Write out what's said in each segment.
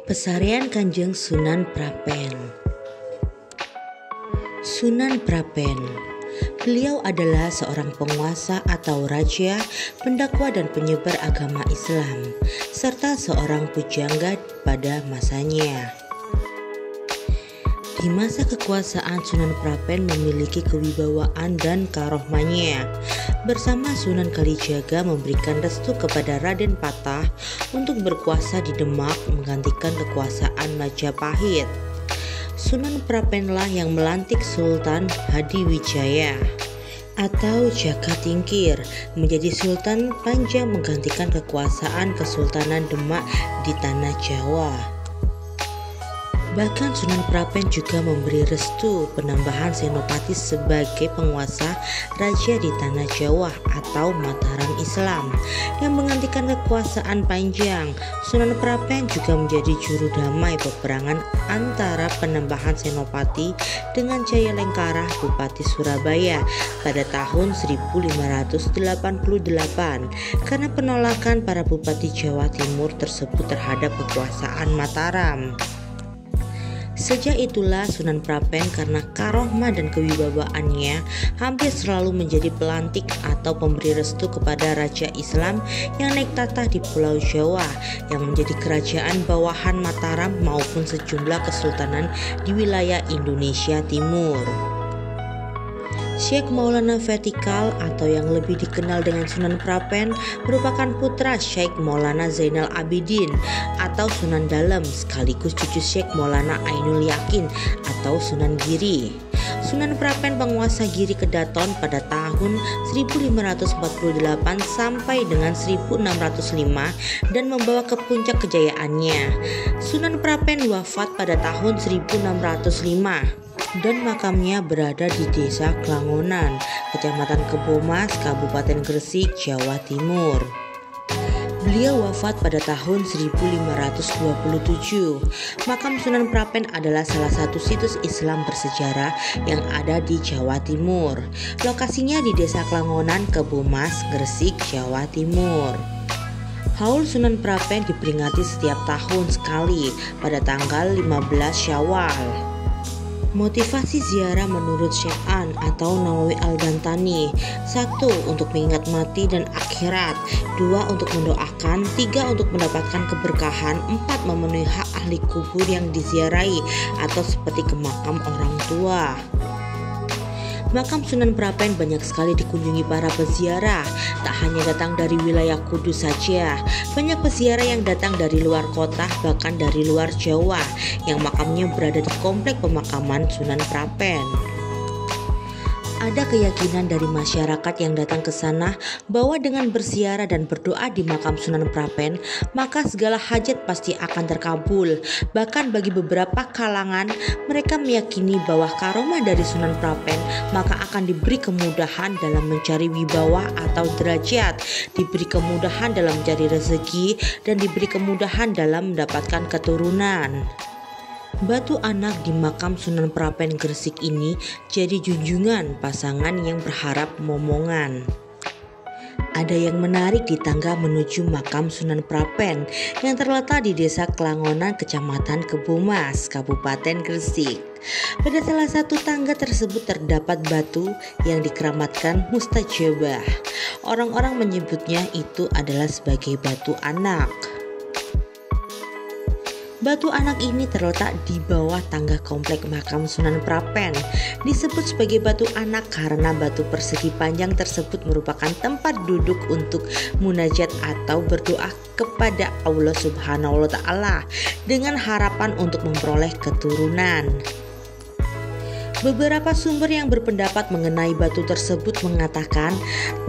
Pesarian Kanjeng Sunan Prapen. Sunan Prapen, beliau adalah seorang penguasa atau raja, pendakwa dan penyebar agama Islam, serta seorang pujangga pada masanya. Di masa kekuasaan, Sunan Prapen memiliki kewibawaan dan karohmanya. Bersama Sunan Kalijaga memberikan restu kepada Raden Patah untuk berkuasa di Demak menggantikan kekuasaan Majapahit. Sunan Prapenlah yang melantik Sultan Hadiwijaya atau Jaka Tingkir menjadi Sultan Panjang menggantikan kekuasaan Kesultanan Demak di Tanah Jawa. Bahkan Sunan Prapen juga memberi restu penambahan Senopati sebagai penguasa raja di Tanah Jawa atau Mataram Islam yang menggantikan kekuasaan Panjang. Sunan Prapen juga menjadi juru damai peperangan antara penambahan Senopati dengan Jayalengkara Bupati Surabaya pada tahun 1588 karena penolakan para bupati Jawa Timur tersebut terhadap kekuasaan Mataram. Sejak itulah Sunan Prapen karena karohmah dan kewibawaannya hampir selalu menjadi pelantik atau pemberi restu kepada raja Islam yang naik tatah di Pulau Jawa yang menjadi kerajaan bawahan Mataram maupun sejumlah kesultanan di wilayah Indonesia Timur. Syekh Maulana Vertikal atau yang lebih dikenal dengan Sunan Prapen merupakan putra Syekh Maulana Zainal Abidin atau Sunan Dalem sekaligus cucu Syekh Maulana Ainul Yakin atau Sunan Giri. Sunan Prapen penguasa Giri Kedaton pada tahun 1548 sampai dengan 1605 dan membawa ke puncak kejayaannya. Sunan Prapen wafat pada tahun 1605 dan makamnya berada di Desa Klangonan, Kecamatan Kebomas, Kabupaten Gresik, Jawa Timur. Beliau wafat pada tahun 1527. Makam Sunan Prapen adalah salah satu situs Islam bersejarah yang ada di Jawa Timur. Lokasinya di Desa Klangonan, Kebomas, Gresik, Jawa Timur. Haul Sunan Prapen diperingati setiap tahun sekali pada tanggal 15 Syawal. Motivasi ziarah menurut Syekh An atau Nawawi Al-Bantani: 1. Untuk mengingat mati dan akhirat, 2. Untuk mendoakan, 3. Untuk mendapatkan keberkahan, 4. Memenuhi hak ahli kubur yang diziarahi atau seperti ke makam orang tua. Makam Sunan Prapen banyak sekali dikunjungi para peziarah. Tak hanya datang dari wilayah Kudus saja, banyak peziarah yang datang dari luar kota bahkan dari luar Jawa yang makamnya berada di komplek pemakaman Sunan Prapen. Ada keyakinan dari masyarakat yang datang ke sana bahwa dengan berziarah dan berdoa di makam Sunan Prapen, maka segala hajat pasti akan terkabul. Bahkan bagi beberapa kalangan, mereka meyakini bahwa karomah dari Sunan Prapen maka akan diberi kemudahan dalam mencari wibawa atau derajat, diberi kemudahan dalam mencari rezeki, dan diberi kemudahan dalam mendapatkan keturunan. Batu anak di makam Sunan Prapen Gresik ini jadi junjungan pasangan yang berharap momongan. Ada yang menarik di tangga menuju makam Sunan Prapen yang terletak di Desa Klangonan, Kecamatan Kebomas, Kabupaten Gresik. Pada salah satu tangga tersebut terdapat batu yang dikeramatkan mustajabah. Orang-orang menyebutnya itu adalah sebagai batu anak. Batu anak ini terletak di bawah tangga komplek makam Sunan Prapen. Disebut sebagai batu anak karena batu persegi panjang tersebut merupakan tempat duduk untuk munajat atau berdoa kepada Allah Subhanahu wa Ta'ala dengan harapan untuk memperoleh keturunan. Beberapa sumber yang berpendapat mengenai batu tersebut mengatakan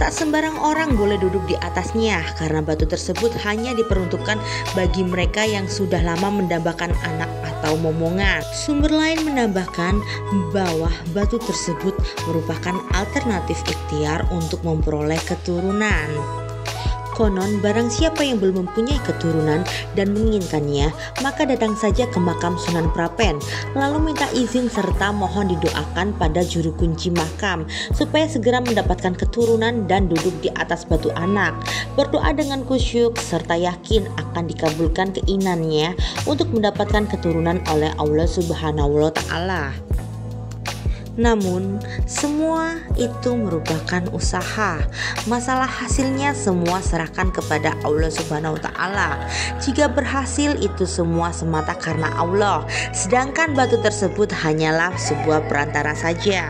tak sembarang orang boleh duduk di atasnya karena batu tersebut hanya diperuntukkan bagi mereka yang sudah lama mendambakan anak atau momongan. Sumber lain menambahkan bahwa batu tersebut merupakan alternatif ikhtiar untuk memperoleh keturunan. Konon barang siapa yang belum mempunyai keturunan dan menginginkannya, maka datang saja ke makam Sunan Prapen, lalu minta izin serta mohon didoakan pada juru kunci makam supaya segera mendapatkan keturunan dan duduk di atas batu anak. Berdoa dengan kusyuk serta yakin akan dikabulkan keinginannya untuk mendapatkan keturunan oleh Allah Subhanahu wa Ta'ala. Namun, semua itu merupakan usaha. Masalah hasilnya semua serahkan kepada Allah Subhanahu wa Ta'ala. Jika berhasil, itu semua semata karena Allah, sedangkan batu tersebut hanyalah sebuah perantara saja.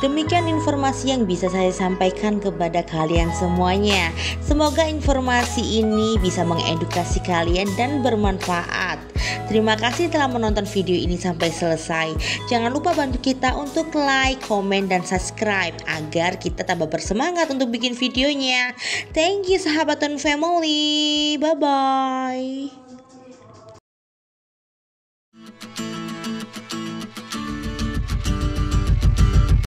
Demikian informasi yang bisa saya sampaikan kepada kalian semuanya. Semoga informasi ini bisa mengedukasi kalian dan bermanfaat. Terima kasih telah menonton video ini sampai selesai. Jangan lupa bantu kita untuk like, komen, dan subscribe agar kita tambah bersemangat untuk bikin videonya. Thank you sahabat dan family. Bye-bye.